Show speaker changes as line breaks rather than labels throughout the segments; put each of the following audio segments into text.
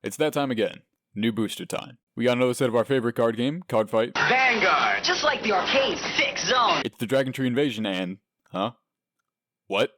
It's that time again. New booster time. We got another set of our favorite card game, Card Fight.
Vanguard! Just like the arcade fixed zone!
It's the Dragontree invasion and... Huh? What?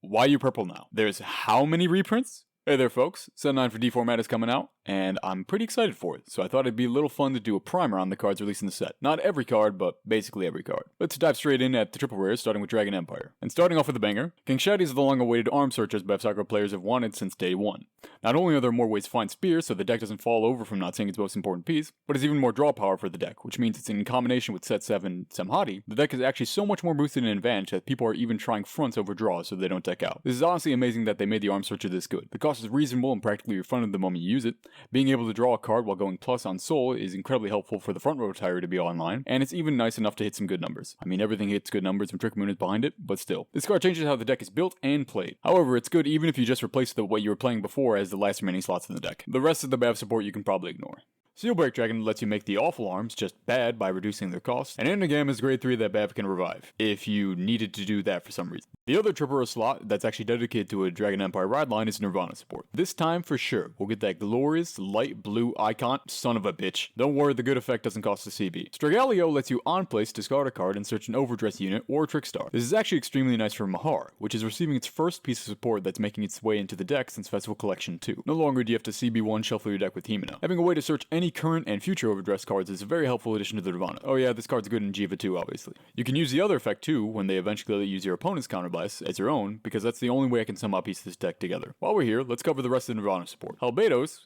Why are you purple now? There's how many reprints? Hey there folks, Set 9 for D4 is coming out, and I'm pretty excited for it, so I thought it'd be a little fun to do a primer on the cards released in the set. Not every card, but basically every card. Let's dive straight in at the triple rares, starting with Dragon Empire. And starting off with the banger, King Shadi is the long-awaited arm searchers Bavsargra players have wanted since day one. Not only are there more ways to find spears, so the deck doesn't fall over from not seeing its most important piece, but it's even more draw power for the deck, which means it's in combination with Set 7 Samhati, the deck is actually so much more boosted in advantage that people are even trying fronts over draws so they don't deck out. This is honestly amazing that they made the arm searcher this good. The cost is reasonable and practically refunded the moment you use it. Being able to draw a card while going plus on soul is incredibly helpful for the front row tire to be online, and it's even nice enough to hit some good numbers. I mean, everything hits good numbers when Trick Moon is behind it, but still. This card changes how the deck is built and played. However, it's good even if you just replace what you were playing before as the last remaining slots in the deck. The rest of the Bav support you can probably ignore. Steelbreak Dragon lets you make the awful arms just bad by reducing their cost, and Enigam is grade 3 that Bav can revive, if you needed to do that for some reason. The other triple row slot that's actually dedicated to a Dragon Empire ride line is Nirvana support. This time for sure, we'll get that glorious light blue icon, son of a bitch. Don't worry, the good effect doesn't cost a CB. Stragalio lets you on place discard a card and search an Overdress unit or Trickstar. This is actually extremely nice for Mahar, which is receiving its first piece of support that's making its way into the deck since Festival Collection 2. No longer do you have to CB1 shuffle your deck with Himeno. Having a way to search any current and future Overdress cards is a very helpful addition to the Nirvana. Oh yeah, this card's good in Jiva too, obviously. You can use the other effect too when they eventually use your opponent's counterblast as your own, because that's the only way I can somehow piece this deck together. While we're here, let's cover the rest of the Nirvana support. Halbedos...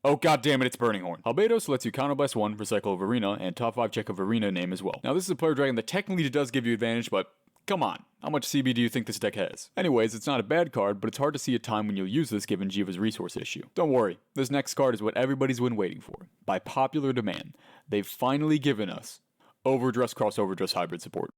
Oh god damn it, it's Burning Horn. Halbedos lets you counterblast 1 for Cycle of Arena and top 5 check of Arena name as well. Now this is a player dragon that technically does give you advantage, but come on, how much CB do you think this deck has? Anyways, it's not a bad card, but it's hard to see a time when you'll use this given Jiva's resource issue. Don't worry, this next card is what everybody's been waiting for. By popular demand, they've finally given us Overdress cross Overdress hybrid support.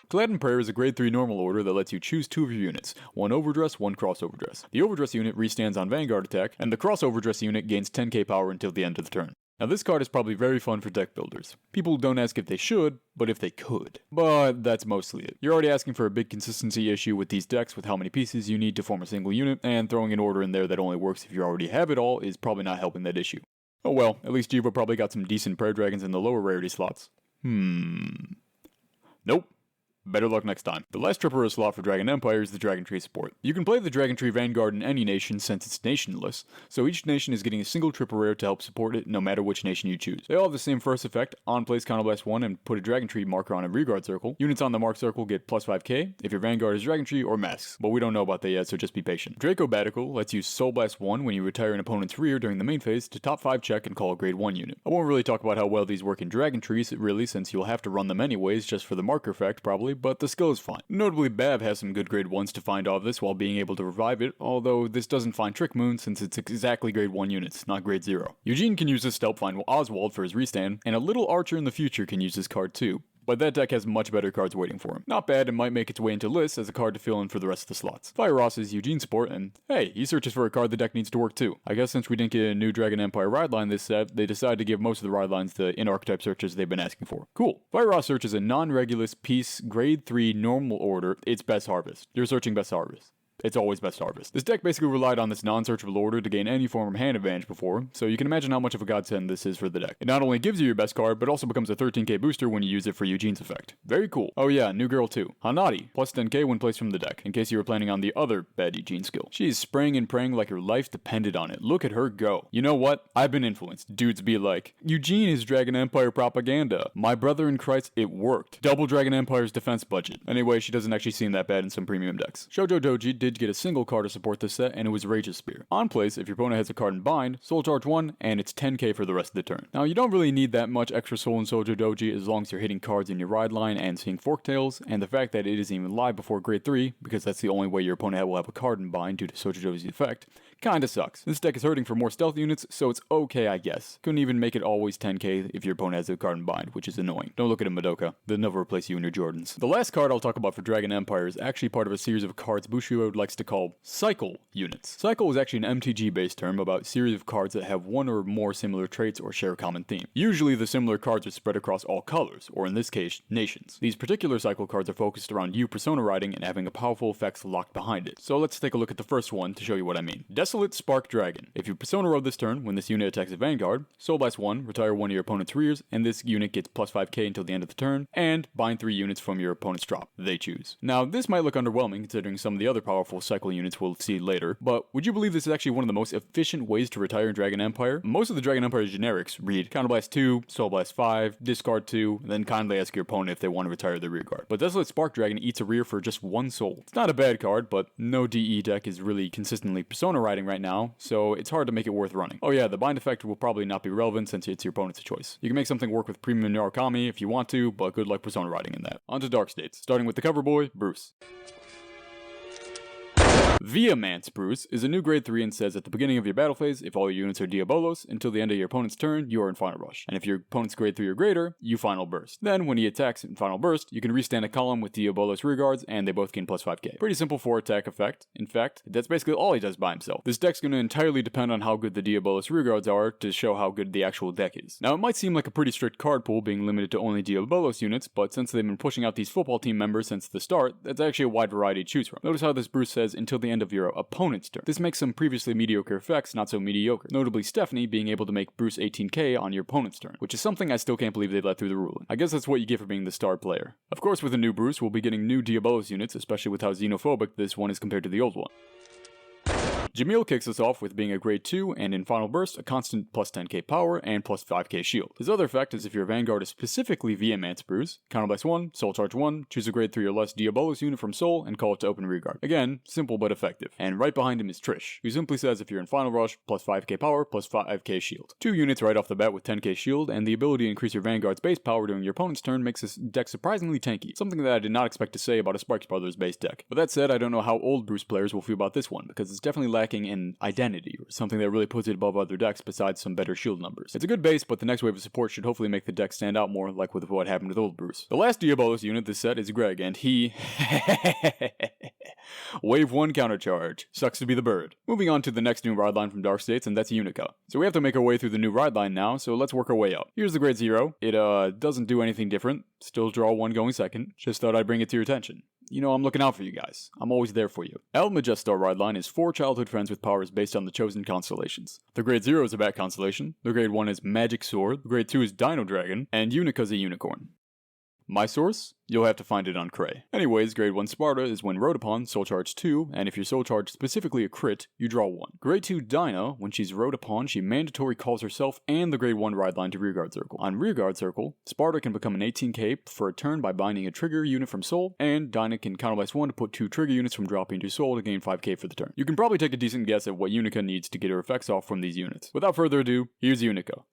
Gladden Prayer is a grade 3 normal order that lets you choose 2 of your units, one Overdress, one cross Overdress. The Overdress unit restands on Vanguard attack, and the cross Overdress unit gains 10k power until the end of the turn. Now this card is probably very fun for deck builders. People don't ask if they should, but if they could. But that's mostly it. You're already asking for a big consistency issue with these decks with how many pieces you need to form a single unit, and throwing an order in there that only works if you already have it all is probably not helping that issue. Oh well, at least Jiva probably got some decent prayer dragons in the lower rarity slots. Nope. Better luck next time. The last triple row slot for Dragon Empire is the Dragontree support. You can play the Dragontree Vanguard in any nation since it's nationless, so each nation is getting a single triple rare to help support it no matter which nation you choose. They all have the same first effect, on place counterblast 1 and put a Dragontree marker on a rearguard circle. Units on the mark circle get plus 5k if your Vanguard is Dragontree or Masks, but we don't know about that yet, so just be patient. Draco Batical lets you Soul Blast 1 when you retire an opponent's rear during the main phase to top 5 check and call a grade 1 unit. I won't really talk about how well these work in Dragontrees really, since you'll have to run them anyways just for the marker effect probably, but the skill is fine. Notably, Bav has some good grade 1s to find off this while being able to revive it, although this doesn't find Trick Moon since it's exactly grade 1 units, not grade 0. Eugene can use this to help find Oswald for his restand, and a little Archer in the future can use this card too. But that deck has much better cards waiting for him. Not bad, and might make its way into lists as a card to fill in for the rest of the slots. Fire Ross is Eugene support, and hey, he searches for a card the deck needs to work too. I guess since we didn't get a new Dragon Empire ride line this set, they decided to give most of the ride lines the in-archetype searches they've been asking for. Cool. Fire Ross searches a non-regulus piece, grade 3 normal order, it's Best Harvest. You're searching Best Harvest. It's always Best Harvest. This deck basically relied on this non-searchable order to gain any form of hand advantage before, so you can imagine how much of a godsend this is for the deck. It not only gives you your best card, but also becomes a 13k booster when you use it for Eugene's effect. Very cool. Oh yeah, new girl too. Hanadi, plus 10k when placed from the deck, in case you were planning on the other bad Eugene skill. She's spraying and praying like her life depended on it. Look at her go. You know what? I've been influenced. Dudes be like, Eugene is Dragon Empire propaganda. My brother in Christ, it worked. Double Dragon Empire's defense budget. Anyway, she doesn't actually seem that bad in some premium decks. Shojodoji did get a single card to support this set, and it was Rage's Spear. On place, if your opponent has a card in bind, Soul Charge 1, and it's 10k for the rest of the turn. Now, you don't really need that much extra soul in Shojodoji as long as you're hitting cards in your ride line and seeing Forktails, and the fact that it isn't even live before grade 3, because that's the only way your opponent will have a card in bind due to Shojodoji's effect, kinda sucks. This deck is hurting for more stealth units, so it's okay I guess. Couldn't even make it always 10k if your opponent has a card in bind, which is annoying. Don't look at him, Madoka. They'll never replace you in your Jordans. The last card I'll talk about for Dragon Empire is actually part of a series of cards Bushiroad likes to call Cycle units. Cycle is actually an MTG-based term about a series of cards that have one or more similar traits or share a common theme. Usually the similar cards are spread across all colors, or in this case, nations. These particular Cycle cards are focused around you persona riding and having a powerful effects locked behind it. So let's take a look at the first one to show you what I mean. Desolate Spark Dragon. If you Persona Road this turn, when this unit attacks a Vanguard, Soul Blast 1, retire one of your opponent's rears, and this unit gets plus 5k until the end of the turn, and bind 3 units from your opponent's drop. They choose. Now, this might look underwhelming considering some of the other powerful cycle units we'll see later, but would you believe this is actually one of the most efficient ways to retire in Dragon Empire? Most of the Dragon Empire generics read Counterblast 2, Soul Blast 5, discard 2, then kindly ask your opponent if they want to retire their rear guard. But Desolate Spark Dragon eats a rear for just 1 soul. It's not a bad card, but no DE deck is really consistently Persona riding right now, so it's hard to make it worth running. Oh yeah, the bind effect will probably not be relevant since it's your opponent's choice. You can make something work with Premium Murakami if you want to, but good luck Persona riding in that. On to Dark States, starting with the cover boy, Bruce. Vehemance Bruce is a new grade 3 and says at the beginning of your battle phase, if all your units are Diabolos, until the end of your opponent's turn, you are in Final Rush. And if your opponent's grade 3 or greater, you Final Burst. Then, when he attacks in Final Burst, you can restand a column with Diabolos rearguards, and they both gain plus 5k. Pretty simple 4 attack effect. In fact, that's basically all he does by himself. This deck's going to entirely depend on how good the Diabolos rearguards are to show how good the actual deck is. Now, it might seem like a pretty strict card pool being limited to only Diabolos units, but since they've been pushing out these football team members since the start, that's actually a wide variety to choose from. Notice how this Bruce says until the end of your opponent's turn. This makes some previously mediocre effects not so mediocre, notably Stephanie being able to make Bruce 18k on your opponent's turn, which is something I still can't believe they let through the ruling. I guess that's what you get for being the star player. Of course, with a new Bruce, we'll be getting new Diabolos units, especially with how xenophobic this one is compared to the old one. Jamil kicks us off with being a grade 2 and in Final Burst a constant plus 10k power and plus 5k shield. His other effect is if your Vanguard is specifically Vehemance Bruce, Counterblast 1, Soul Charge 1, choose a grade 3 or less Diabolos unit from Soul and call it to open rearguard. Again, simple but effective. And right behind him is Trish, who simply says if you're in Final Rush, plus 5k power, plus 5k shield. 2 units right off the bat with 10k shield, and the ability to increase your Vanguard's base power during your opponent's turn makes this deck surprisingly tanky, something that I did not expect to say about a Sparks Brothers base deck. But that said, I don't know how old Bruce players will feel about this one, because it's definitely lacking in identity, or something that really puts it above other decks besides some better shield numbers. It's a good base, but the next wave of support should hopefully make the deck stand out more, like with what happened with old Bruce. The last Diabolos unit this set is Greg, and he... Wave 1 countercharge. Sucks to be the bird. Moving on to the next new ride line from Dark States, and that's Unica. So we have to make our way through the new ride line now, so let's work our way up. Here's the grade 0. It doesn't do anything different. Still draw 1 going second. Just thought I'd bring it to your attention. You know, I'm looking out for you guys. I'm always there for you. El Majestar ride line is 4 childhood friends with powers based on the chosen constellations. The grade 0 is a Bat constellation, the grade 1 is Magic Sword, the grade 2 is Dino Dragon, and Unica's a unicorn. My source? You'll have to find it on Cray. Anyways, grade 1 Sparta is when rode upon, Soul Charge 2, and if your Soul Charge specifically a crit, you draw 1. Grade 2 Dinah, when she's rode upon, she mandatory calls herself and the grade 1 ride line to Rearguard Circle. On Rearguard Circle, Sparta can become an 18k for a turn by binding a trigger unit from Soul, and Dinah can counterblast 1 to put 2 trigger units from dropping to Soul to gain 5k for the turn. You can probably take a decent guess at what Unica needs to get her effects off from these units. Without further ado, here's Unica.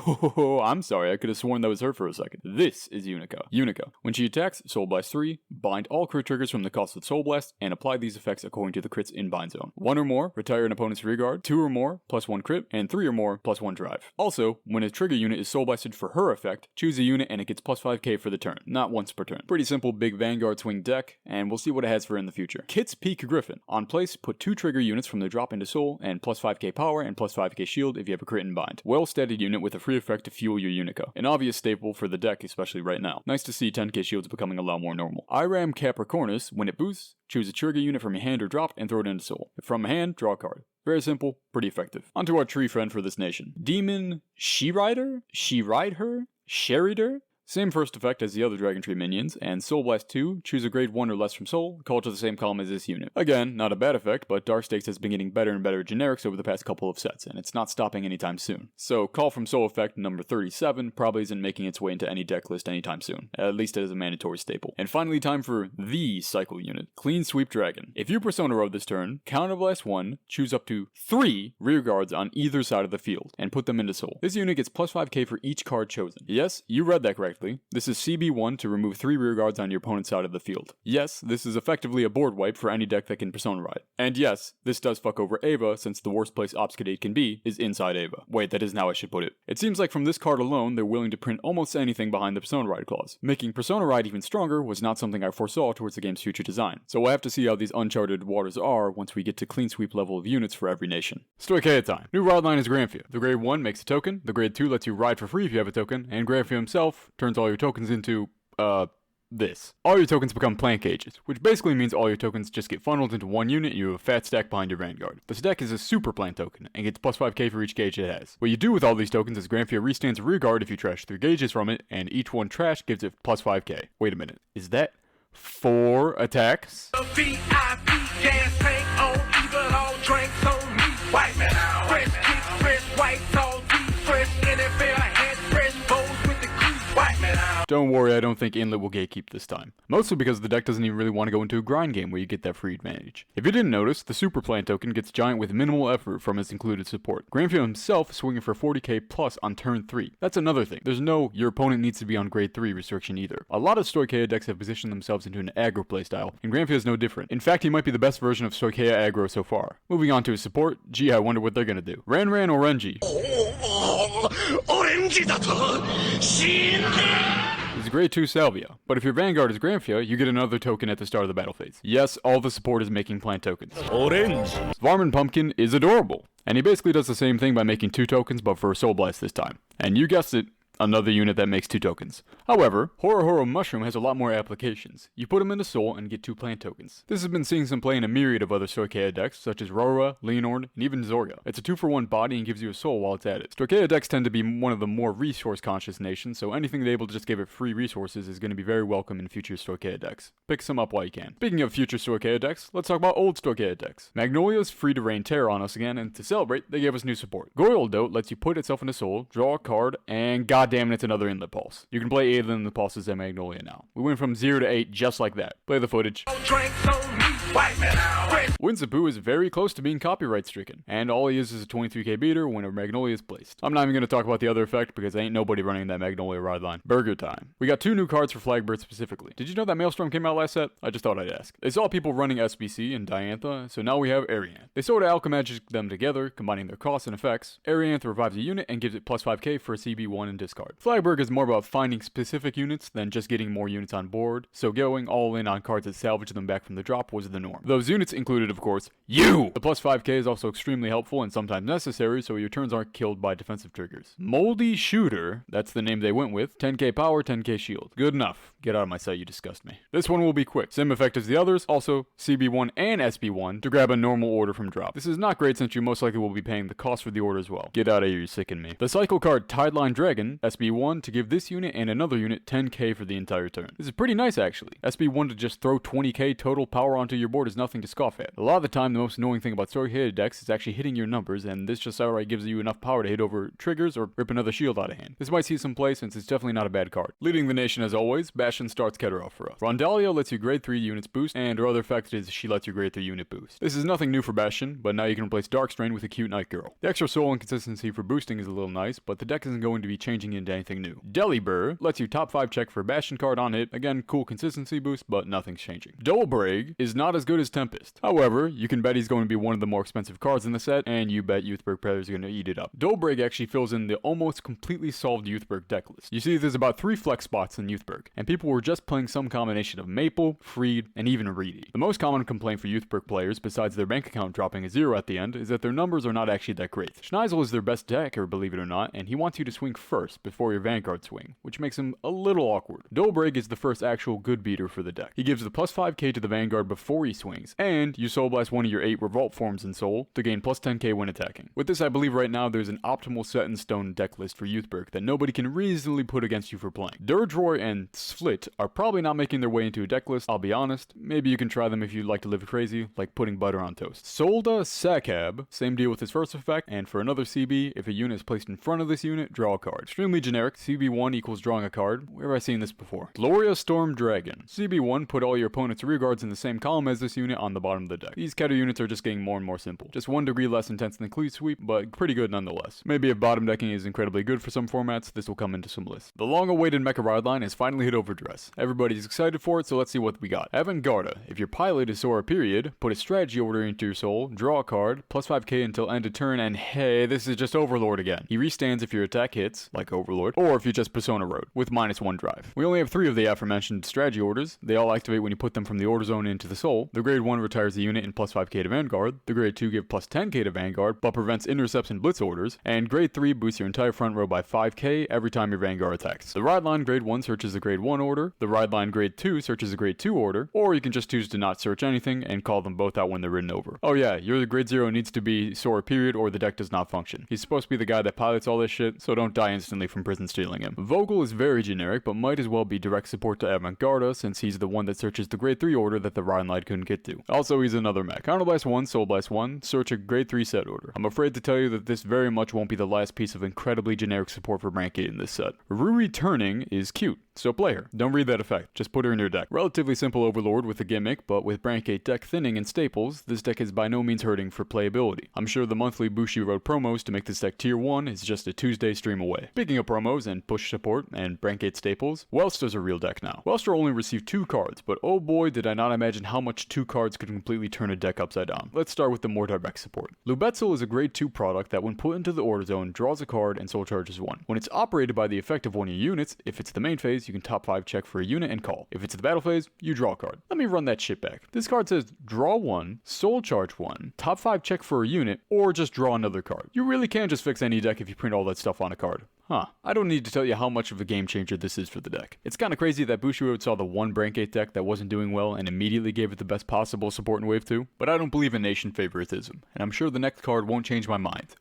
Oh, I'm sorry, I could have sworn that was her for a second. This is Unica. Unica. When she attacks, Soul Blast 3, bind all crit triggers from the cost of Soul Blast, and apply these effects according to the crits in bind zone. 1 or more, retire an opponent's rearguard, 2 or more, plus 1 crit, and 3 or more, plus 1 drive. Also, when a trigger unit is Soul Blasted for her effect, choose a unit and it gets plus 5k for the turn, not once per turn. Pretty simple big Vanguard swing deck, and we'll see what it has for in the future. Kit's Peak Griffin. On place, put 2 trigger units from the drop into Soul, and plus 5k power and plus 5k shield if you have a crit in bind. Well-stated unit with a free effect to fuel your Unica. An obvious staple for the deck, especially right now. Nice to see 10k shields becoming a lot more normal. Iram Capricornus, when it boosts, choose a trigger unit from your hand or drop and throw it into Soul. If from a hand, draw a card. Very simple, pretty effective. Onto our tree friend for this nation. Demon She-Rider? She-Ride-Her? Sherider? Same first effect as the other Dragontree minions, and Soul Blast 2, choose a grade 1 or less from Soul, call it to the same column as this unit. Again, not a bad effect, but Dark Stakes has been getting better and better generics over the past couple of sets, and it's not stopping anytime soon. So, call from Soul effect number 37 probably isn't making its way into any deck list anytime soon, at least as a mandatory staple. And finally, time for the cycle unit, Clean Sweep Dragon. If you Persona Road this turn, Counterblast 1, choose up to 3 rear guards on either side of the field, and put them into Soul. This unit gets plus 5k for each card chosen. Yes, you read that correctly. This is CB1 to remove 3 rear guards on your opponent's side of the field. Yes, this is effectively a board wipe for any deck that can Persona Ride. And yes, this does fuck over Ava, since the worst place Obfuscate can be is inside Ava. Wait, that isn't how I should put it. It seems like from this card alone, they're willing to print almost anything behind the Persona Ride clause. Making Persona Ride even stronger was not something I foresaw towards the game's future design. So we'll have to see how these uncharted waters are once we get to clean sweep level of units for every nation. Stoicheia time. New ride line is Granfia. The grade 1 makes a token, the grade 2 lets you ride for free if you have a token, and Granfia himself turns all your tokens into, this. All your tokens become plant cages, which basically means all your tokens just get funneled into one unit and you have a fat stack behind your Vanguard. The stack is a super plant token and gets plus 5k for each gauge it has. What you do with all these tokens is Granfia restands a rear guard if you trash 3 gauges from it, and each one trash gives it plus 5k. Wait a minute, is that 4 attacks? Don't worry, I don't think Inlet will gatekeep this time. Mostly because the deck doesn't even really want to go into a grind game where you get that free advantage. If you didn't notice, the Super Plant token gets giant with minimal effort from its included support. Granfia himself is swinging for 40k plus on turn 3. That's another thing. There's no your opponent needs to be on grade 3 restriction either. A lot of Stoicheia decks have positioned themselves into an aggro playstyle, and Granfia is no different. In fact, he might be the best version of Stoicheia aggro so far. Moving on to his support, gee, I wonder what they're gonna do. Ran or Renji? It's grade 2 Salvia, but if your Vanguard is Granfia, you get another token at the start of the battle phase. Yes, all the support is making plant tokens. Varmin Pumpkin is adorable, and he basically does the same thing by making 2 tokens but for Soul Blast this time. And you guessed it, another unit that makes 2 tokens. However, Horo Mushroom has a lot more applications. You put him into Soul and get 2 plant tokens. This has been seeing some play in a myriad of other Stoicheia decks, such as Rora, Leonord, and even Zorga. It's a 2-for-1 body and gives you a soul while it's at it. Stoicheia decks tend to be one of the more resource-conscious nations, so anything that's able to just give it free resources is going to be very welcome in future Stoicheia decks. Pick some up while you can. Speaking of future Stoicheia decks, let's talk about old Stoicheia decks. Magnolia is free to rain terror on us again, and to celebrate, they gave us new support. Goyle Dote lets you put itself into Soul, draw a card, and goddamn it, it's another Inlet Pulse. You can play 8 of them, the pulses at Magnolia now. We went from 0 to 8 just like that. Play the footage. Winsapu is very close to being copyright stricken, and all he is a 23k beater when a Magnolia is placed. I'm not even going to talk about the other effect because ain't nobody running that Magnolia ride line. Burger time. We got 2 new cards for Flagburg specifically. Did you know that Maelstrom came out last set? I just thought I'd ask. They saw people running SBC and Diantha, so now we have Arianth. They sort of alchemagic them together, combining their costs and effects. Arianth revives a unit and gives it plus 5k for a CB1 and discard. Flagburg is more about finding specific units than just getting more units on board, so going all in on cards that salvage them back from the drop was the norm. Those units included, of course, you! The plus 5k is also extremely helpful and sometimes necessary so your turns aren't killed by defensive triggers. Moldy Shooter, that's the name they went with, 10k power, 10k shield. Good enough. Get out of my sight, you disgust me. This one will be quick. Same effect as the others, also CB1 and SB1 to grab a normal order from drop. This is not great since you most likely will be paying the cost for the order as well. Get out of here, you sicken me. The cycle card Tideline Dragon, SB1, to give this unit and another unit 10k for the entire turn. This is pretty nice actually. SB1 to just throw 20k total power onto your board is nothing to scoff at. A lot of the time the most annoying thing about Stoicheia decks is actually hitting your numbers, and this just outright gives you enough power to hit over triggers or rip another shield out of hand. This might see some play since it's definitely not a bad card. Leading the nation as always, Bastion starts Keter off for us. Rondalia lets you grade 3 units boost, and her other effect is she lets you grade 3 unit boost. This is nothing new for Bastion, but now you can replace Darkstrain with a cute Night Girl. The extra soul and consistency for boosting is a little nice, but the deck isn't going to be changing into anything new. Delibur lets you top 5 check for Bastion card on hit, again cool consistency boost, but nothing's changing. Dolbrag is not as good as Tempest. However, you can bet he's going to be one of the more expensive cards in the set, and you bet Youthberk players are going to eat it up. Dolbrag actually fills in the almost completely solved Youthberk deck list. You see, there's about 3 flex spots in Youthberk, and people were just playing some combination of Maple, Freed, and even Reedy. The most common complaint for Youthberk players, besides their bank account dropping a 0 at the end, is that their numbers are not actually that great. Schneisel is their best decker, believe it or not, and he wants you to swing first before your Vanguard swing, which makes him a little awkward. Dolbrag is the first actual good beater for the deck. He gives the plus 5k to the Vanguard before he swings, and you Soul Blast one of your 8 Revolt forms in Soul to gain plus 10k when attacking. With this, I believe right now there's an optimal set in stone deck list for Youthberk that nobody can reasonably put against you for playing. Durdroy and Sflit are probably not making their way into a deck list, I'll be honest. Maybe you can try them if you'd like to live crazy, like putting butter on toast. Solda Sakab, same deal with his first effect, and for another CB, if a unit is placed in front of this unit, draw a card. Extremely generic, CB1 equals drawing a card. Where have I seen this before? Gloria Storm Dragon. CB1, put all your opponent's rear guards in the same column as this unit on the bottom of the deck. These Keter units are just getting more and more simple. Just 1 degree less intense than Cleave Sweep, but pretty good nonetheless. Maybe if bottom decking is incredibly good for some formats, this will come into some lists. The long-awaited Mecha Ride line has finally hit Overdress. Everybody's excited for it, so let's see what we got. Avantgarda. If your pilot is Sora period, put a strategy order into your soul, draw a card, plus 5k until end of turn, and hey, this is just Overlord again. He restands if your attack hits, like over Overlord, or if you just Persona Road, with -1 drive. We only have 3 of the aforementioned strategy orders. They all activate when you put them from the order zone into the soul. The grade 1 retires the unit and plus 5k to Vanguard. The grade 2 give plus 10k to Vanguard, but prevents intercepts and blitz orders. And grade 3 boosts your entire front row by 5k every time your Vanguard attacks. The ride line grade 1 searches the grade 1 order. The ride line grade 2 searches the grade 2 order. Or you can just choose to not search anything and call them both out when they're ridden over. Oh yeah, your grade 0 needs to be Sora period or the deck does not function. He's supposed to be the guy that pilots all this shit, so don't die instantly from prison stealing him. Vogel is very generic, but might as well be direct support to Avantgarda since he's the one that searches the grade 3 order that the Rhine Light couldn't get to. Also, he's another mech. Counterblast 1, Soul Blast 1, search a grade 3 set order. I'm afraid to tell you that this very much won't be the last piece of incredibly generic support for rank 8 in this set. Ruri turning is cute, so play her. Don't read that effect, just put her in your deck. Relatively simple Overlord with a gimmick, but with rank 8 deck thinning and staples, this deck is by no means hurting for playability. I'm sure the monthly Bushiroad promos to make this deck tier 1 is just a Tuesday stream away. Speaking of promos and push support and rank 8 staples, Welstra's a real deck now. Welstra only received 2 cards, but oh boy did I not imagine how much 2 cards could completely turn a deck upside down. Let's start with the more direct support. Lubetzel is a grade 2 product that when put into the order zone draws a card and soul charges 1. When it's operated by the effect of one of your units, if it's the main phase, you can top 5 check for a unit and call. If it's the battle phase, you draw a card. Let me run that shit back. This card says draw 1, soul charge 1, top 5 check for a unit, or just draw another card. You really can just fix any deck if you print all that stuff on a card. Huh. I don't need to tell you how much of a game changer this is for the deck. It's kinda crazy that Bushiroad saw the one rank 8 deck that wasn't doing well and immediately gave it the best possible support in Wave 2, but I don't believe in nation favoritism, and I'm sure the next card won't change my mind.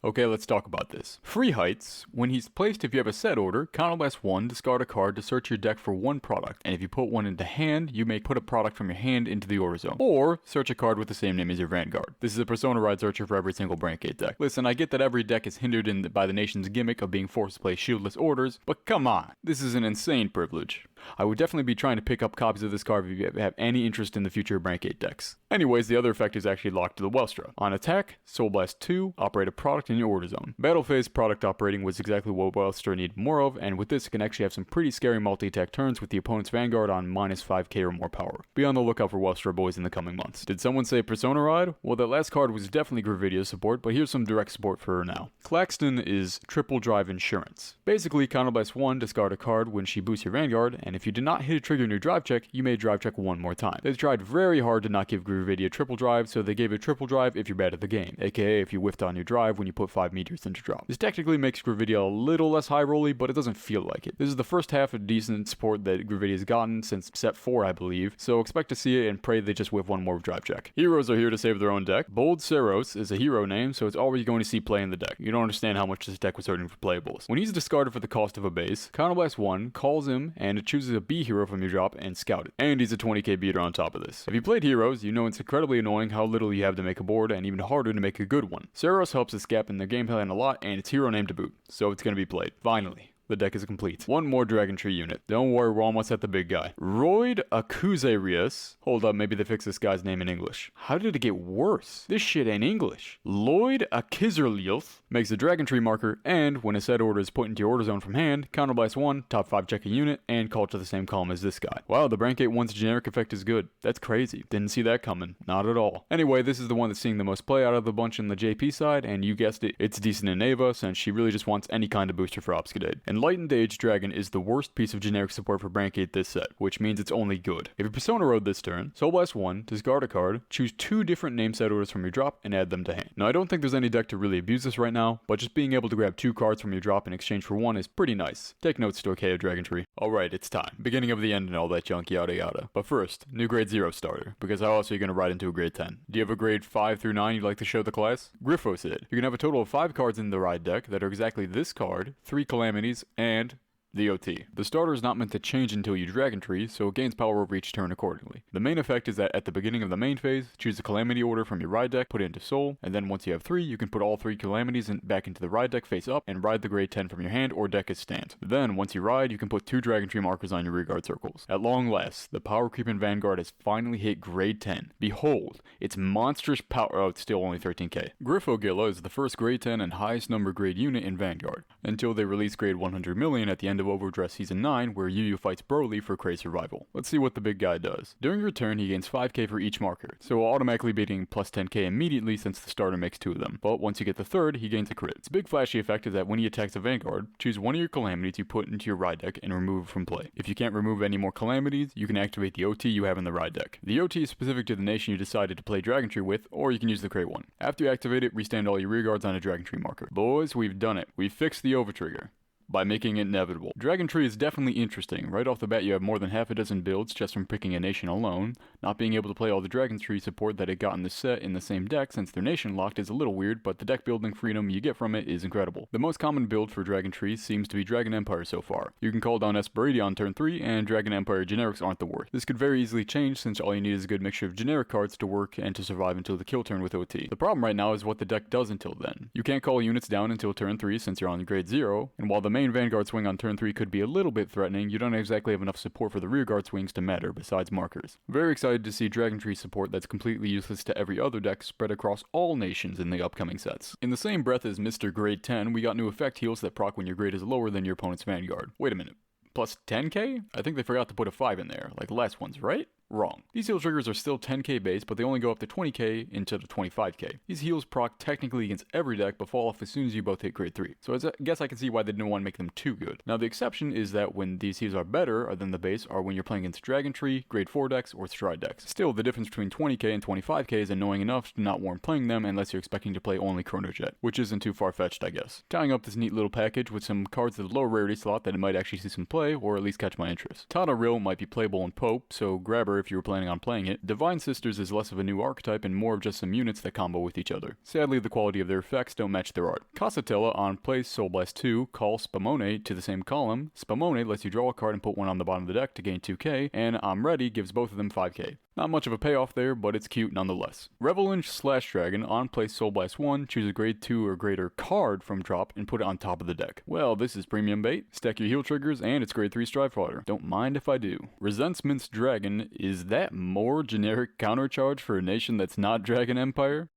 Okay, let's talk about this. Free Heights, when he's placed if you have a set order, counterblast 1, discard a card to search your deck for one product, and if you put one into hand, you may put a product from your hand into the order zone. Or, search a card with the same name as your Vanguard. This is a Persona Ride searcher for every single rank 8 deck. Listen, I get that every deck is hindered by the nation's gimmick of being forced to play shieldless orders, but come on, this is an insane privilege. I would definitely be trying to pick up copies of this card if you have any interest in the future of rank 8 decks. Anyways, the other effect is actually locked to the Welstra. On attack, Soul Blast 2, operate a product in your order zone. Battle phase product operating was exactly what Welstra needed more of, and with this it can actually have some pretty scary multi-attack turns with the opponent's Vanguard on -5k or more power. Be on the lookout for Welstra boys in the coming months. Did someone say Persona Ride? Well, that last card was definitely Gravidia support, but here's some direct support for her now. Claxton is triple drive insurance. Basically, counterblast 1, discard a card when she boosts your Vanguard, and if you did not hit a trigger in your drive check, you may drive check one more time. They tried very hard to not give Gravidia triple drive, so they gave it triple drive if you're bad at the game, aka if you whiffed on your drive when you put 5 meteors into drop. This technically makes Gravidia a little less high rolly, but it doesn't feel like it. This is the first half of decent support that Gravidia's gotten since set 4, I believe, so expect to see it and pray they just whiff one more drive check. Heroes are here to save their own deck. Bold Saros is a hero name, so it's already going to see play in the deck. You don't understand how much this deck was hurting for playables. When he's discarded for the cost of a base, counterblast 1, calls him, and it chooses a B hero from your drop and scout it. And he's a 20k beater on top of this. If you played heroes, you know it's incredibly annoying how little you have to make a board, and even harder to make a good one. Saros helps this gap in the game plan a lot, and it's hero name to boot, so it's gonna be played. Finally. The deck is complete. One more Dragontree unit. Don't worry, we're almost at the big guy. Royd Akuzarius. Hold up, maybe they fixed this guy's name in English. How did it get worse? This shit ain't English. Lloyd Akizerlielth makes a Dragontree marker, and when a set order is put into your order zone from hand, counterblast 1, top 5 check a unit, and call to the same column as this guy. Wow, the rank 8 one's generic effect is good. That's crazy. Didn't see that coming. Not at all. Anyway, this is the one that's seeing the most play out of the bunch in the JP side, and you guessed it, it's decent in Ava, since she really just wants any kind of booster for Obscudade. Enlightened Age Dragon is the worst piece of generic support for rank 8 this set, which means it's only good. If you Persona Road this turn, Soul Blast 1, discard a card, choose 2 different name set orders from your drop, and add them to hand. Now, I don't think there's any deck to really abuse this right now, but just being able to grab 2 cards from your drop in exchange for 1 is pretty nice. Take notes, Storkea Dragontree. Alright, it's time. Beginning of the end and all that junk, yada yada. But first, new grade 0 starter, because how else are you going to ride into a grade 10? Do you have a grade 5 through 9 you'd like to show the class? Griffo said, you can have a total of 5 cards in the ride deck that are exactly this card, 3 calamities, and the OT. The starter is not meant to change until you Dragontree, so it gains power over each turn accordingly. The main effect is that at the beginning of the main phase, choose a Calamity order from your ride deck, put it into Soul, and then once you have 3, you can put all 3 Calamities back into the ride deck face up, and ride the grade 10 from your hand or deck as stand. Then, once you ride, you can put 2 Dragontree markers on your rearguard circles. At long last, the power creep in Vanguard has finally hit grade 10. Behold, its monstrous power- oh, it's still only 13k. Griffogilla is the first grade 10 and highest number grade unit in Vanguard, until they release grade 100 million at the end end of Overdress Season 9, where Yu fights Broly for Cray Survival. Let's see what the big guy does. During your turn, he gains 5k for each marker, so will automatically be getting plus 10k immediately since the starter makes 2 of them, but once you get the third, he gains a crit. Its big flashy effect is that when he attacks a Vanguard, choose one of your calamities you put into your ride deck and remove it from play. If you can't remove any more calamities, you can activate the OT you have in the ride deck. The OT is specific to the nation you decided to play Dragontree with, or you can use the Cray one. After you activate it, restand all your rear guards on a Dragontree marker. Boys, we've done it. We've fixed the overtrigger by making it inevitable. Dragontree is definitely interesting. Right off the bat, you have more than half a dozen builds just from picking a nation alone. Not being able to play all the Dragontree support that it got in the set in the same deck since they're nation locked is a little weird, but the deck building freedom you get from it is incredible. The most common build for Dragontree seems to be Dragon Empire so far. You can call down Esperidia on turn 3, and Dragon Empire generics aren't the worst. This could very easily change since all you need is a good mixture of generic cards to work and to survive until the kill turn with OT. The problem right now is what the deck does until then. You can't call units down until turn 3 since you're on grade 0, and while the main Vanguard swing on turn 3 could be a little bit threatening, you don't exactly have enough support for the rearguard swings to matter besides markers. Very excited to see Dragontree support that's completely useless to every other deck spread across all nations in the upcoming sets. In the same breath as Mr. Grade 10, we got new effect heals that proc when your grade is lower than your opponent's Vanguard. Wait a minute. Plus 10k? I think they forgot to put a 5 in there, like the last ones, right? Wrong. These heal triggers are still 10k base, but they only go up to 20k instead of 25k. These heals proc technically against every deck, but fall off as soon as you both hit grade 3. So I guess I can see why they didn't want to make them too good. Now the exception is that when these heals are better than the base are when you're playing against Dragontree, grade 4 decks, or Stride decks. Still, the difference between 20k and 25k is annoying enough to not warrant playing them unless you're expecting to play only Chronojet, which isn't too far-fetched, I guess. Tying up this neat little package with some cards at the low rarity slot that it might actually see some play, or at least catch my interest. Tata Rill might be playable in Pope, so grab her if you were planning on playing it. Divine Sisters is less of a new archetype and more of just some units that combo with each other. Sadly, the quality of their effects don't match their art. Casatella on plays Soul Blast 2, call Spumone to the same column. Spumone lets you draw a card and put one on the bottom of the deck to gain 2k, and I'm Ready gives both of them 5k. Not much of a payoff there, but it's cute nonetheless. Revelinge / Dragon on plays Soul Blast 1, choose a grade 2 or greater card from drop and put it on top of the deck. Well, this is premium bait. Stack your heal triggers and it's grade 3 Strive Fodder. Don't mind if I do. Resentment's Dragon, is that more generic countercharge for a nation that's not Dragon Empire?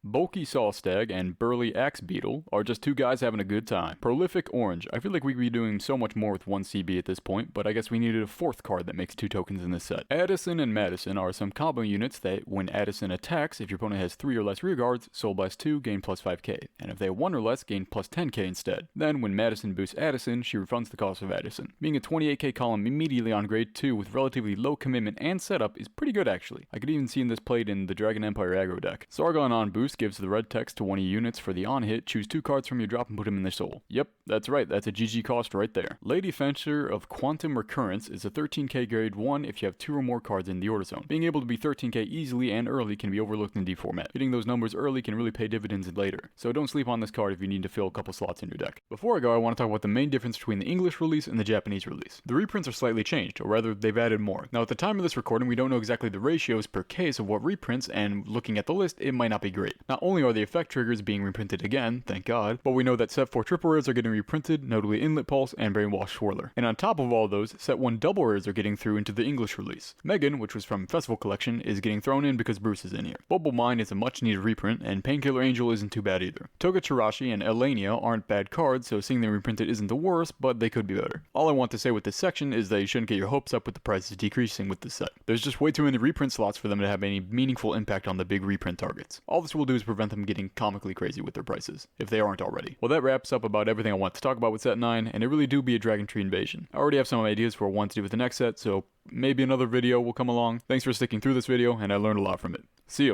Bulky Sawstag and Burly Axe Beetle are just two guys having a good time. Prolific Orange. I feel like we could be doing so much more with one CB at this point, but I guess we needed a fourth card that makes 2 tokens in this set. Addison and Madison are some combo units that, when Addison attacks, if your opponent has 3 or less rear guards, Soul Blast 2, gain plus 5k, and if they have 1 or less, gain plus 10k instead. Then, when Madison boosts Addison, she refunds the cost of Addison. Being a 28k column immediately on grade 2 with relatively low commitment and setup is pretty good actually. I could even see this played in the Dragon Empire aggro deck. Sargon on boost gives the red text to one of your units for the on hit, choose 2 cards from your drop and put them in their soul. Yep, that's right, that's a GG cost right there. Lady Fencer of Quantum Recurrence is a 13k grade 1 if you have 2 or more cards in the order zone. Being able to be 13k easily and early can be overlooked in D format. Hitting those numbers early can really pay dividends later, so don't sleep on this card if you need to fill a couple slots in your deck. Before I go, I want to talk about the main difference between the English release and the Japanese release. The reprints are slightly changed, or rather they've added more. Now at the time of this recording we don't know exactly the ratios per case of what reprints, and looking at the list it might not be great. Not only are the effect triggers being reprinted again, thank god, but we know that set 4 triple rares are getting reprinted, notably Inlet Pulse and Brainwash Swirler. And on top of all those, set 1 double rares are getting through into the English release. Megan, which was from Festival Collection, is getting thrown in because Bruce is in here. Bubble Mine is a much needed reprint, and Painkiller Angel isn't too bad either. Toga Chirashi and Elenia aren't bad cards, so seeing them reprinted isn't the worst, but they could be better. All I want to say with this section is that you shouldn't get your hopes up with the prices decreasing with this set. There's just way too many reprint slots for them to have any meaningful impact on the big reprint targets. All this will do is prevent them getting comically crazy with their prices, if they aren't already. Well, that wraps up about everything I want to talk about with set 9, and it really do be a Dragontree invasion. I already have some ideas for what I want to do with the next set, so maybe another video will come along. Thanks for sticking through this video, and I learned a lot from it. See you.